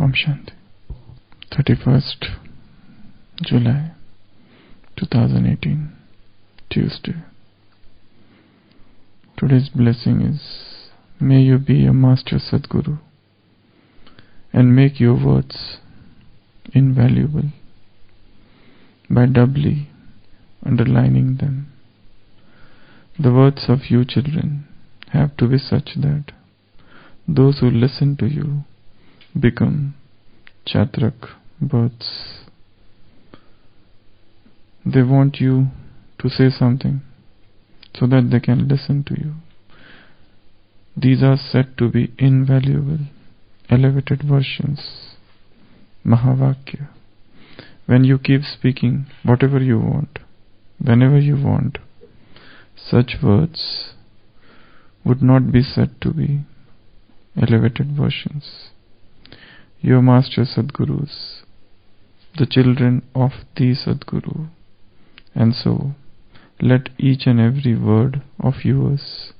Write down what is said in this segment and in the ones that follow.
Om Shanti. 31st July 2018, Tuesday. Today's blessing is, may you be a Master Sadguru and make your words invaluable by doubly underlining them. The words of you children have to be such that those who listen to you become Chatrak birds. They want you to say something so that they can listen to you. These are said to be invaluable, elevated versions, Mahavakya. When you keep speaking whatever you want, whenever you want, such words would not be said to be elevated versions. Your Master Sadgurus, the children of the Sadguru, and so let each and every word of yours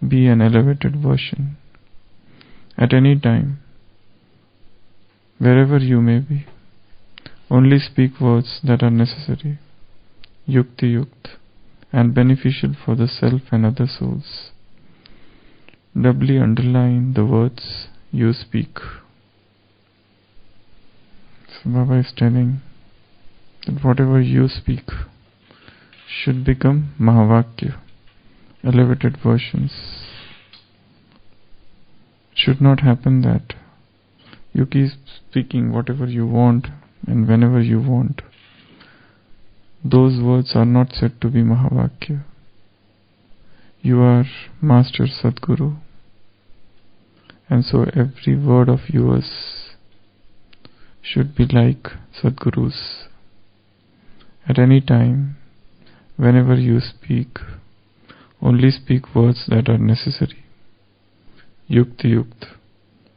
be an elevated version. At any time, wherever you may be, only speak words that are necessary, yukti-yukt, and beneficial for the self and other souls. Doubly underline the words you speak. So Baba is telling that whatever you speak should become Mahavakya, elevated versions. It should not happen that you keep speaking whatever you want and whenever you want. Those words are not said to be Mahavakya. You are Master Sadguru, and so every word of yours should be like Sadguru's. At any time, whenever you speak, only speak words that are necessary, yukti-yukt,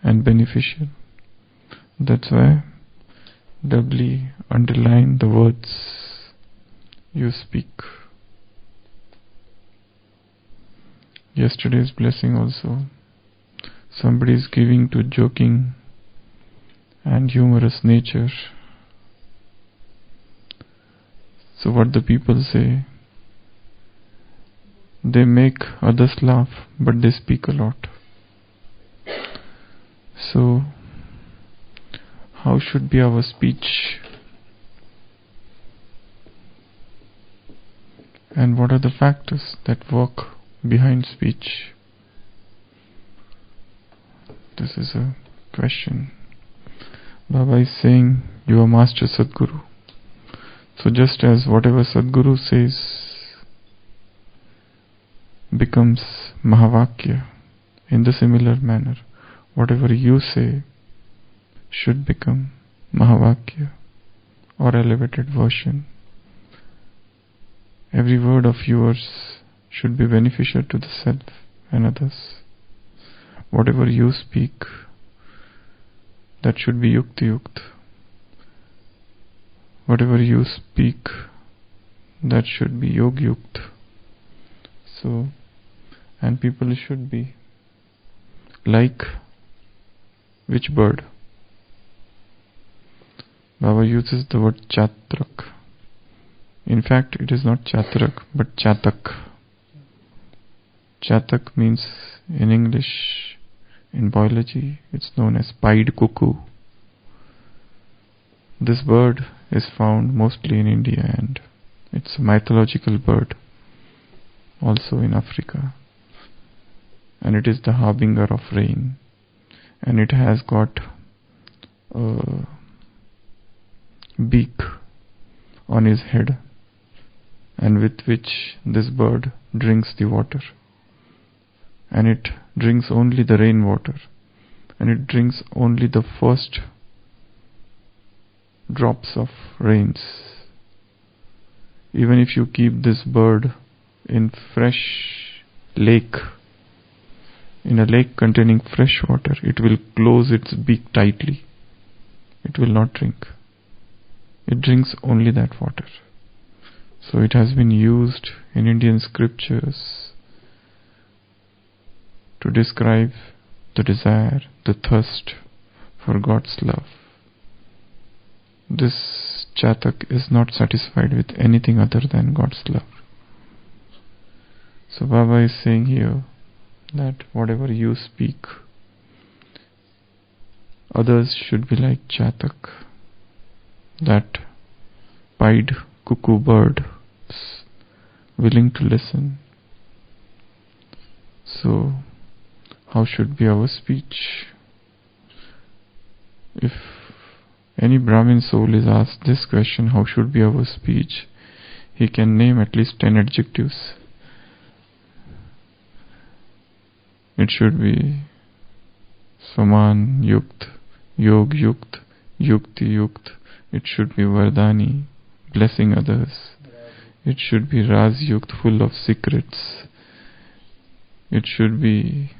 and beneficial. That's why doubly underline the words you speak. Yesterday's blessing also, somebody is giving to joking and humorous nature. So what the people say, they make others laugh, but they speak a lot. So how should be our speech? And what are the factors that work behind speech? This is a question. Baba is saying, you are Master Sadguru. So just as whatever Sadguru says becomes Mahavakya, in the similar manner, whatever you say should become Mahavakya or elevated version. Every word of yours should be beneficial to the self and others. Whatever you speak, that should be yukti-yukt. Whatever you speak, that should be yog-yukt. So, and people should be like which bird? Baba uses the word Chatrak. In fact, it is not Chatrak, but Chatak. Chatak means, in English, in biology, it's known as pied cuckoo. This bird is found mostly in India, and it's a mythological bird, also in Africa. And it is the harbinger of rain. And it has got a beak on his head, and with which this bird drinks the water. And it drinks only the rainwater, and it drinks only the first drops of rains. Even if you keep this bird in fresh lake, in a lake containing fresh water, it will close its beak tightly. It will not drink. It drinks only that water. So it has been used in Indian scriptures to describe the desire, the thirst for God's love. This Chatak is not satisfied with anything other than God's love. So Baba is saying here that whatever you speak, others should be like Chatak, that pied cuckoo bird, willing to listen. So how should be our speech? If any Brahmin soul is asked this question, how should be our speech, he can name at least 10 adjectives. It should be Saman Yukt, Yog Yukt, Yukti Yukt. It should be Vardani, blessing others. It should be Raz Yukt, full of secrets. It should be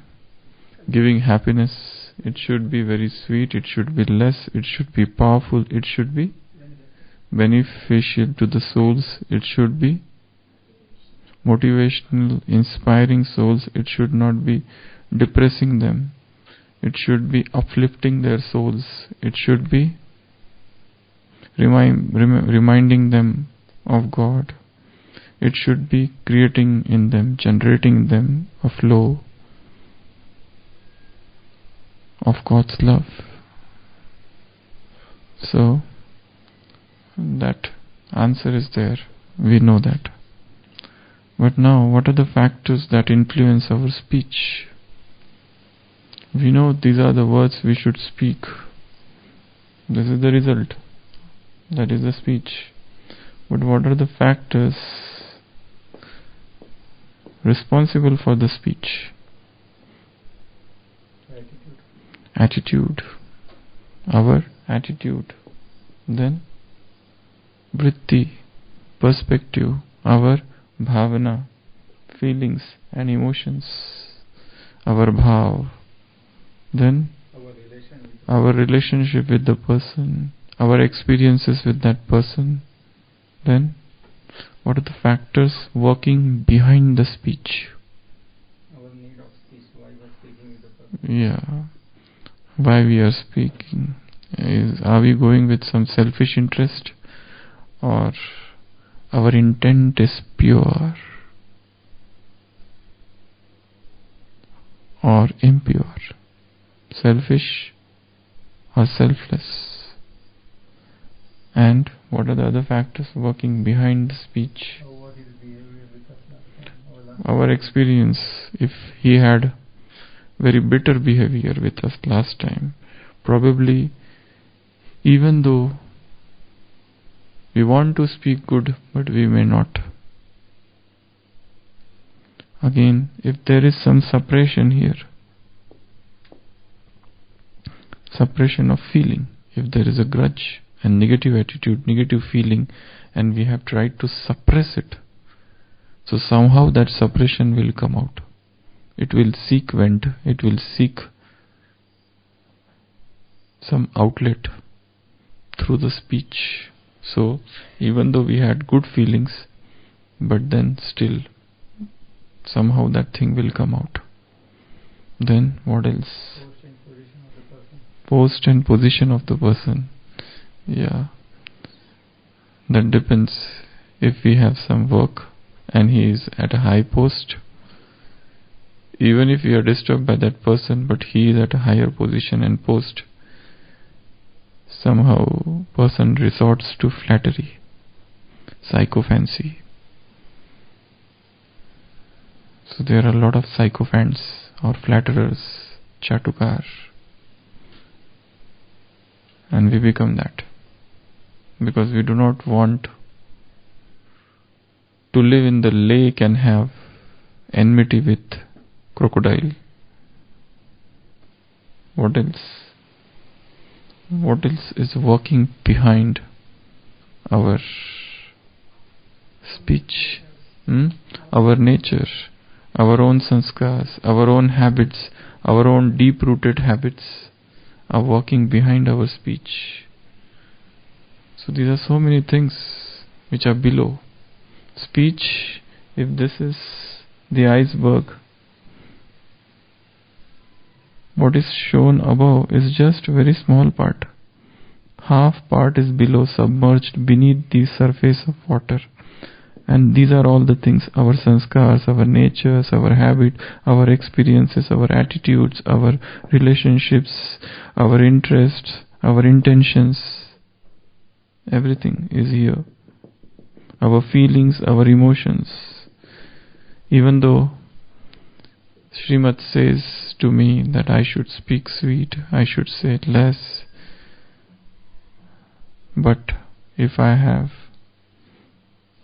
giving happiness. It should be very sweet. It should be less. It should be powerful. It should be beneficial to the souls. It should be motivational, inspiring souls. It should not be depressing them. It should be uplifting their souls. It should be reminding them of God. It should be creating in them, generating in them a flow of God's love. So that answer is there. We know that. But now, what are the factors that influence our speech? We know these are the words we should speak. This is the result. That is the speech. But what are the factors responsible for the speech? Attitude. Our attitude. Then vritti, perspective. Our bhavana, feelings and emotions. Our bhav. Then our relationship with the person. Our experiences with that person. Then what are the factors working behind the speech? Our need of speech, why we are speaking with the person. Yeah. Why we are speaking. Are we going with some selfish interest, or our intent is pure or impure, selfish or selfless? And what are the other factors working behind the speech? What is behavior with us last time? Our experience. If he had very bitter behavior with us last time, probably even though we want to speak good, but we may not. Again, if there is some suppression here, suppression of feeling, if there is a grudge and negative attitude, negative feeling, and we have tried to suppress it, so somehow that suppression will come out. It will seek vent, it will seek some outlet through the speech. So even though we had good feelings, but then still somehow that thing will come out. Then what else? Post and position of the person. Yeah, that depends. If we have some work and he is at a high post, even if we are disturbed by that person, but he is at a higher position and post, somehow person resorts to flattery, sycophancy. So there are a lot of sycophants or flatterers, chatukar, and we become that. Because we do not want to live in the lake and have enmity with crocodile. What else? What else is working behind our speech? Our nature, our own sanskars, our own habits, our own deep-rooted habits are working behind our speech. So these are so many things which are below. Speech, if this is the iceberg, What is shown above is just a very small part. Half part is below, submerged beneath the surface of water. And these are all the things, our sanskars, our natures, our habit, our experiences, our attitudes, our relationships, our interests, our intentions. Everything is here. Our feelings, our emotions. Even though Srimad says to me that I should speak sweet, I should say less. But if I have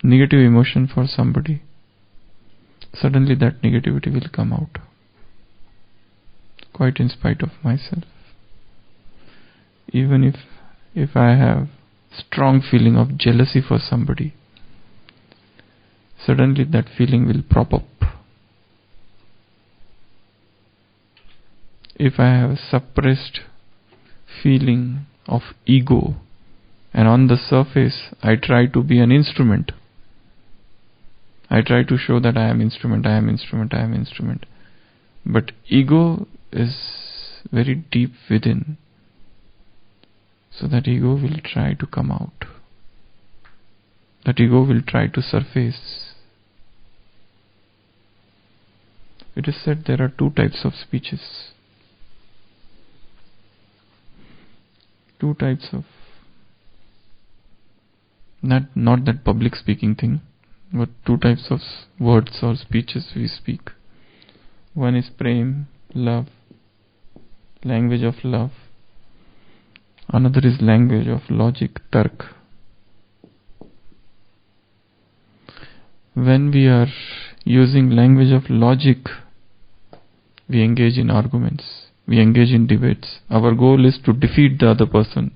negative emotion for somebody, suddenly that negativity will come out, quite in spite of myself. Even if I have strong feeling of jealousy for somebody, suddenly that feeling will prop up. If I have a suppressed feeling of ego, and on the surface I try to be an instrument, I try to show that I am instrument, I am instrument, I am instrument. But ego is very deep within. So that ego will try to come out. That ego will try to surface. It is said there are two types of speeches. Two types of, not that public speaking thing, but two types of words or speeches we speak. One is prem, love, language of love. Another is language of logic, tark. When we are using language of logic, we engage in arguments, we engage in debates. Our goal is to defeat the other person.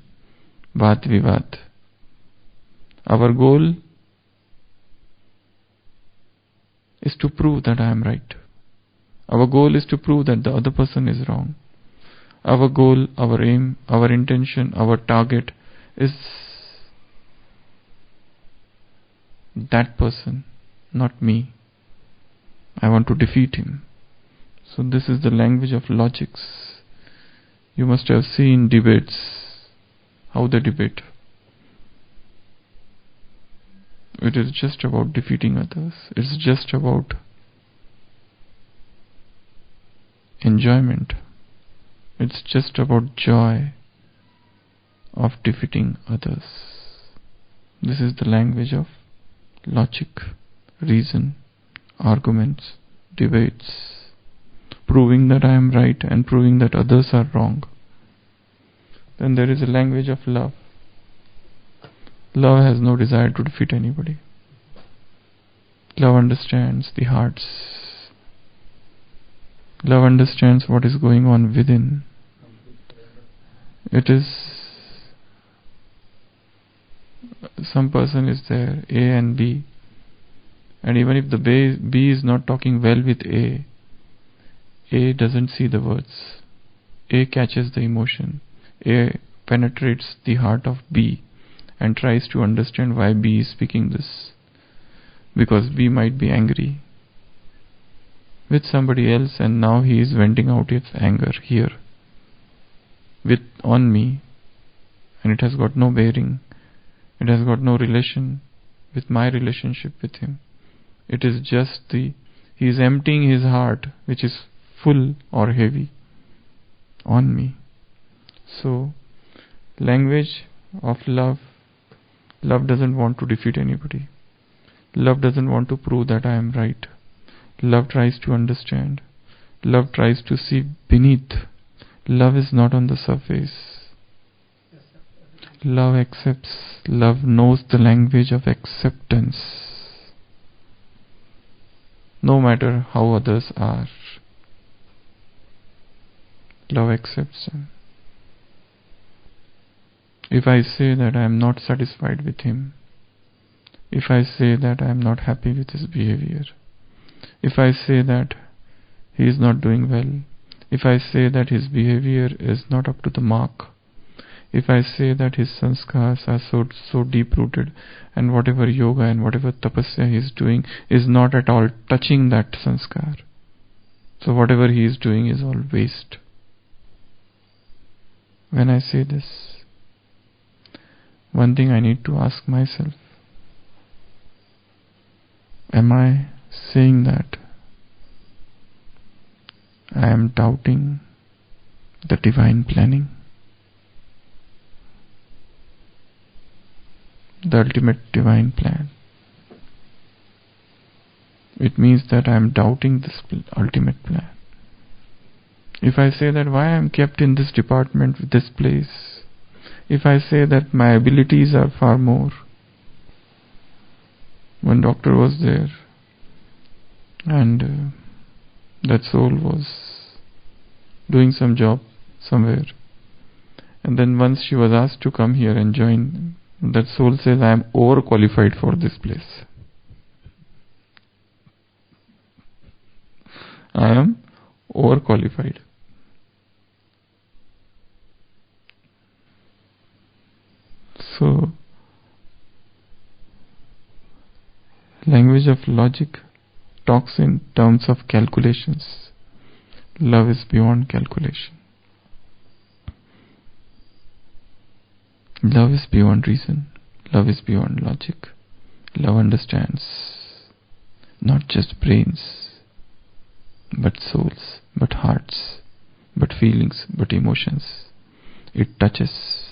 Vaad vivad. Our goal is to prove that I am right. Our goal is to prove that the other person is wrong. Our goal, our aim, our intention, our target is that person, not me. I want to defeat him. So this is the language of logics. You must have seen debates, how they debate. It is just about defeating others. It's just about enjoyment. It's just about joy of defeating others. This is the language of logic, reason, arguments, debates, proving that I am right and proving that others are wrong. Then there is a language of love. Love has no desire to defeat anybody. Love understands the hearts. Love understands what is going on within. It is, some person is there, A and B, and even if the B is not talking well with A doesn't see the words. A catches the emotion. A penetrates the heart of B and tries to understand why B is speaking this. Because B might be angry with somebody else, and now he is venting out his anger here on me, and it has got no bearing, it has got no relation with my relationship with him. It is just he is emptying his heart, which is full or heavy, on me. So language of love doesn't want to defeat anybody. Love doesn't want to prove that I am right. Love tries to understand. Love tries to see beneath. Love is not on the surface. Love accepts. Love knows the language of acceptance. No matter how others are, love accepts them. If I say that I am not satisfied with him, if I say that I am not happy with his behavior, if I say that he is not doing well, if I say that his behavior is not up to the mark, if I say that his sanskars are so deep-rooted, and whatever yoga and whatever tapasya he is doing is not at all touching that sanskar, so whatever he is doing is all waste. when I say this, one thing I need to ask myself, am I saying that I am doubting the divine planning, the ultimate divine plan? It means that I am doubting this ultimate plan. If I say that why I am kept in this department, this place, if I say that my abilities are far more, one doctor was there and that soul was doing some job somewhere, and then once she was asked to come here and join, that soul says, I am overqualified for this place. I am overqualified. So, language of logic talks in terms of calculations. Love is beyond calculation. Love is beyond reason. Love is beyond logic. Love understands not just brains, but souls, but hearts, but feelings, but emotions. It touches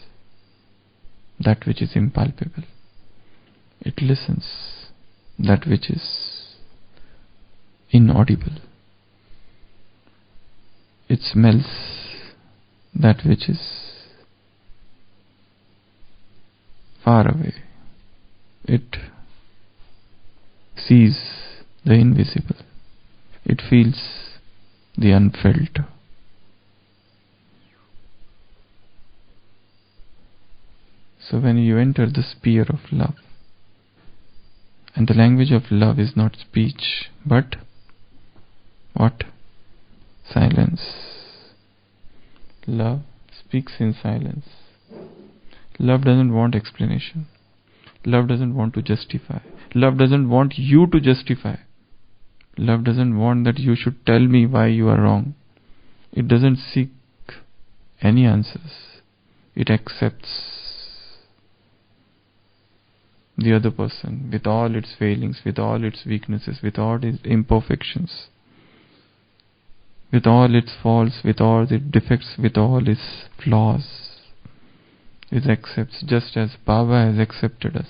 that which is impalpable. It listens that which is inaudible. It smells that which is far away. It sees the invisible. It feels the unfelt. So when you enter the sphere of love, and the language of love is not speech, but what? Silence. Love speaks in silence. Love doesn't want explanation. Love doesn't want to justify. Love doesn't want you to justify. Love doesn't want that you should tell me why you are wrong. It doesn't seek any answers. It accepts the other person with all its failings, with all its weaknesses, with all its imperfections, with all its faults, with all its defects, with all its flaws. It accepts just as Baba has accepted us.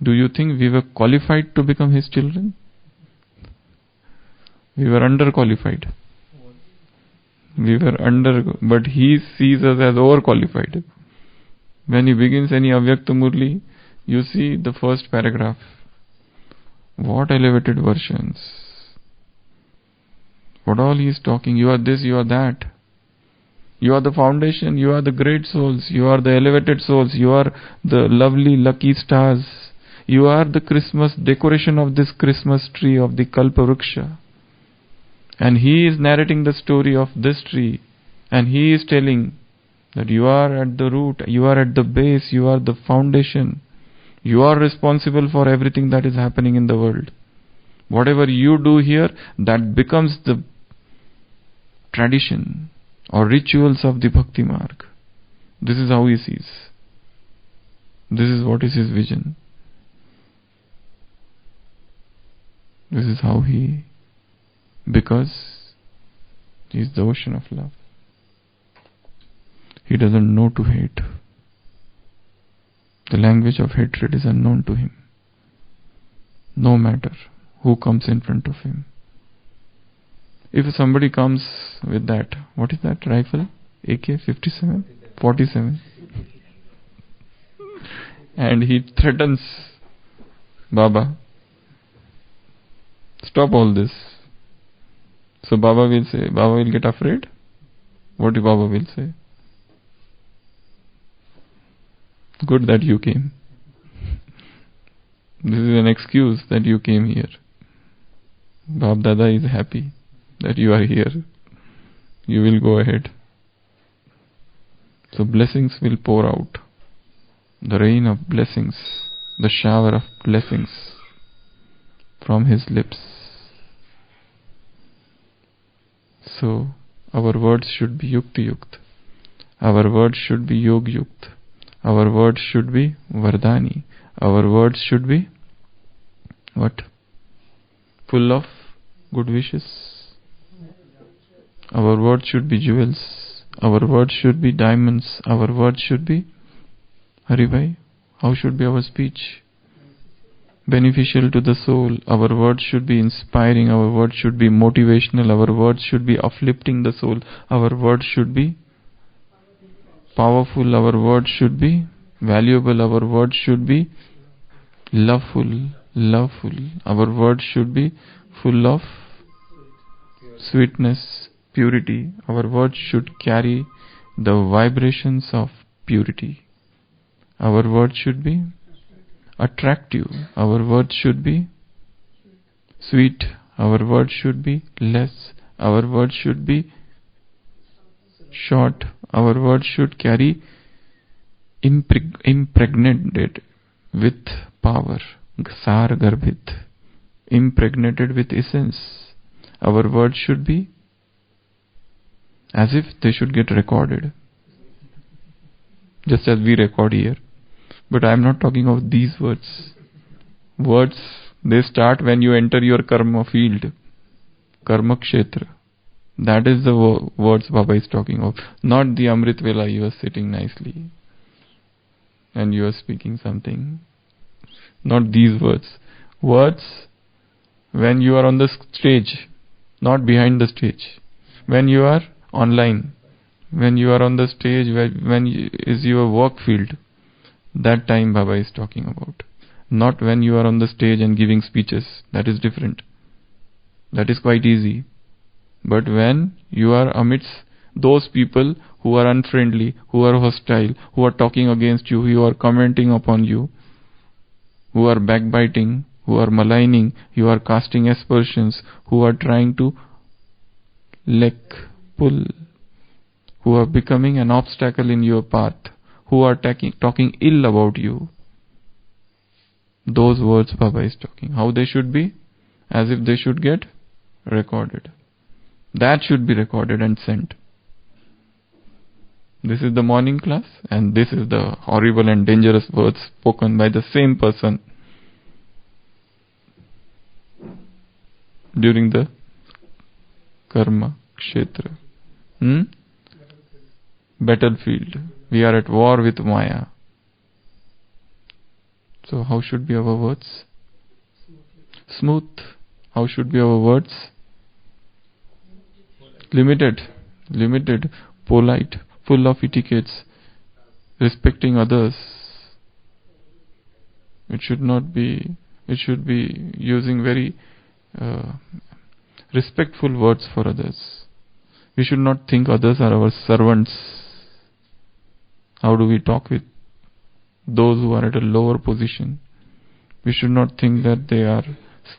Do you think we were qualified to become his children? We were underqualified. But he sees us as overqualified. When he begins any Avyakta Murli, you see the first paragraph. What elevated versions. What all he is talking. You are this, you are that. You are the foundation, you are the great souls, you are the elevated souls, you are the lovely lucky stars. You are the Christmas decoration of this Christmas tree of the Kalpa Vriksha. And he is narrating the story of this tree. And he is telling that you are at the root, you are at the base, you are the foundation. You are responsible for everything that is happening in the world. Whatever you do here, that becomes the tradition or rituals of the Bhakti Marg. This is how he sees. This is what is his vision. This is how he, because he is the ocean of love. He doesn't know to hate. The language of hatred is unknown to him. No matter who comes in front of him. If somebody comes with that, what is that rifle? AK-57? 47. And he threatens Baba, stop all this. So Baba will get afraid? What Baba will say? Good that you came. This is an excuse that you came here. Bab Dada is happy that you are here. You will go ahead. So blessings will pour out. The rain of blessings, the shower of blessings from his lips. So our words should be yukti yukt. Our words should be Yog Yukt. Our words should be Vardhani. Our words should be what? Full of good wishes. Our words should be jewels. Our words should be diamonds. Our words should be Haribhai. How should be our speech? Beneficial to the soul. Our words should be inspiring. Our words should be motivational. Our words should be uplifting the soul. Our words should be powerful. Our words should be valuable. Our words should be loveful. Our words should be full of sweetness, purity. Our words should carry the vibrations of purity. Our words should be attractive. Our words should be sweet. Our words should be less. Our words should be short. Our words should carry impregnated with power. Sar garbhit. Impregnated with essence. Our words should be as if they should get recorded. Just as we record here. But I am not talking of these words. Words, they start when you enter your karma field. Karma kshetra. That is the words Baba is talking of. Not the Amrit Vela you are sitting nicely. And you are speaking something. Not these words. Words when you are on the stage. Not behind the stage. When you are online. When you are on the stage, is your work field. That time Baba is talking about. Not when you are on the stage and giving speeches. That is different. That is quite easy. But when you are amidst those people who are unfriendly, who are hostile, who are talking against you, who are commenting upon you, who are backbiting, who are maligning, who are casting aspersions, who are trying to pull, who are becoming an obstacle in your path, who are talking ill about you. Those words Baba is talking. How they should be? As if they should get recorded. That should be recorded and sent. This is the morning class, and this is the horrible and dangerous words spoken by the same person during the karma kshetra. Battlefield. We are at war with Maya. So how should be our words? Smooth. How should be our words? Limited, polite, full of etiquettes, respecting others. It should be using very respectful words for others. We should not think others are our servants. How do we talk with those who are at a lower position? We should not think that they are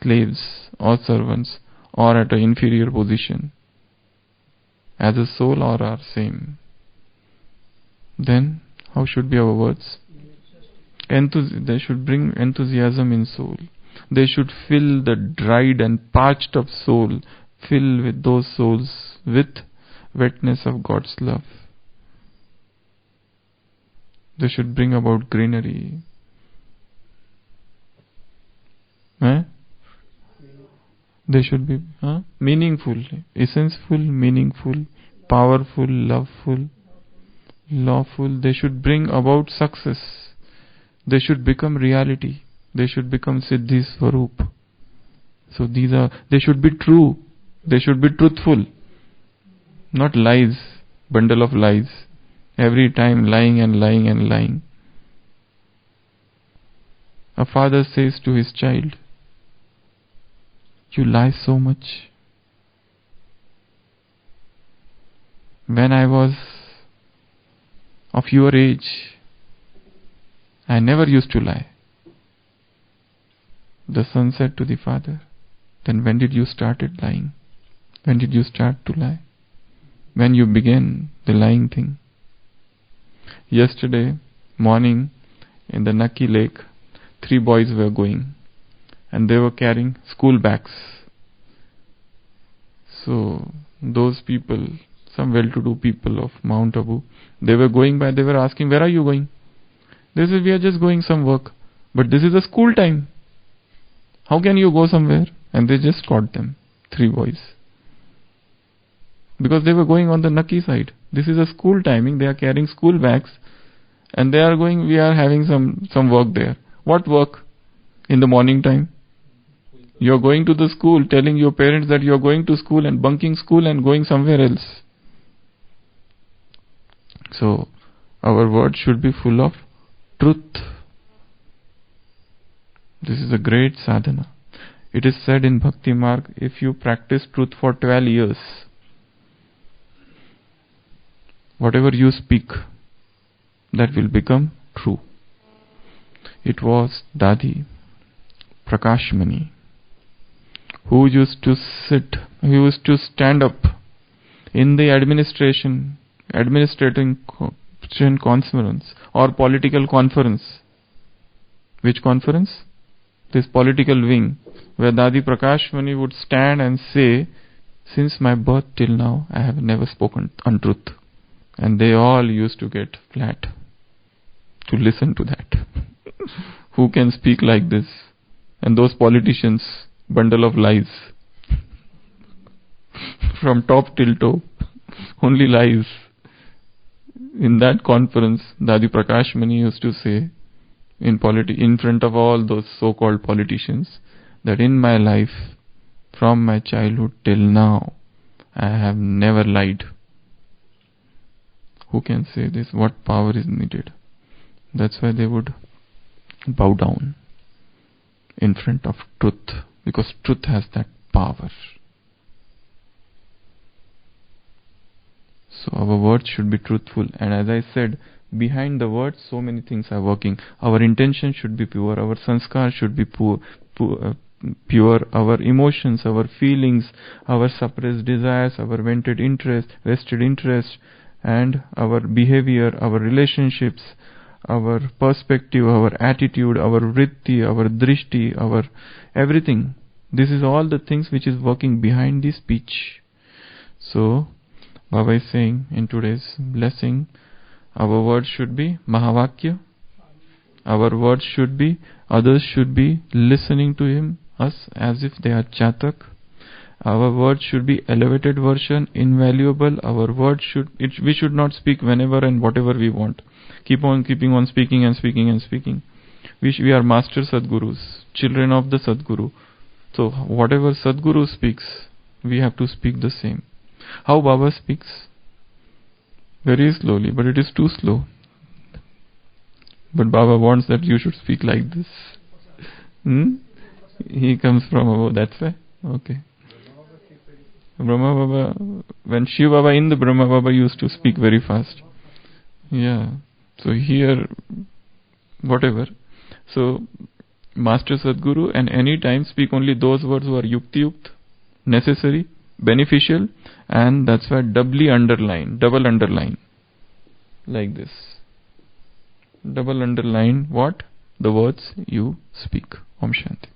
slaves or servants or at an inferior position. As a soul or are same. Then how should be our words? They should bring enthusiasm in soul. They should fill the dried and parched up soul, fill with those souls with wetness of God's love. They should bring about greenery. They should be meaningful, essential, meaningful, powerful, loveful, lawful. They should bring about success. They should become reality. They should become Siddhi Swarup. So they should be true. They should be truthful. Not lies, bundle of lies. Every time lying and lying and lying. A father says to his child, "You lie so much. When I was of your age, I never used to lie." The son said to the father, "Then when did you started lying? When did you start to lie? When you began the lying thing?" Yesterday morning in the Naki lake, 3 boys were going and they were carrying school bags. So those people some well-to-do people of Mount Abu. They were going by, they were asking, where are you going? They said, we are just going some work. But this is a school time. How can you go somewhere? And they just caught them, 3 boys. Because they were going on the Naki side. This is a school timing, they are carrying school bags. And they are going, we are having some work there. What work? In the morning time? You are going to the school, telling your parents that you are going to school and bunking school and going somewhere else. So, our words should be full of truth. This is a great sadhana. It is said in Bhakti Marg, if you practice truth for 12 years, whatever you speak, that will become true. It was Dadi Prakashmani who used to stand up in the administrating conference or political conference. Which conference? This political wing, where Dadi Prakashmani would stand and say, since my birth till now, I have never spoken untruth. And they all used to get flat to listen to that. Who can speak like this? And those politicians, bundle of lies. From top till toe, only lies. In that conference, Dadi Prakashmani used to say, in front of all those so-called politicians, that in my life, from my childhood till now, I have never lied. Who can say this? What power is needed? That's why they would bow down in front of truth, because truth has that power. So our words should be truthful, and as I said, behind the words so many things are working. Our intention should be pure, our sanskar should be pure, our emotions, our feelings, our suppressed desires, our vested interest, and our behavior, our relationships, our perspective, our attitude, our vritti, our drishti, our everything. This is all the things which is working behind the speech. So, Baba is saying in today's blessing, our words should be Mahavakya. Our words should be, others should be listening to us as if they are Chatak. Our words should be elevated version, invaluable. Our words we should not speak whenever and whatever we want. Keeping on speaking and speaking and speaking. We are master Sadgurus, children of the Sadguru. So whatever Sadguru speaks, we have to speak the same. How Baba speaks? Very slowly, but it is too slow. But Baba wants that you should speak like this. He comes from above, that's why? Okay. Brahma Baba, when Shiva Baba in the Brahma Baba used to speak very fast. Yeah. So here, whatever. So, Master Sadguru, and any time speak only those words who are yukti-yukt, necessary, beneficial, and that's why double underline, like this. Double underline what? The words you speak. Om Shanti.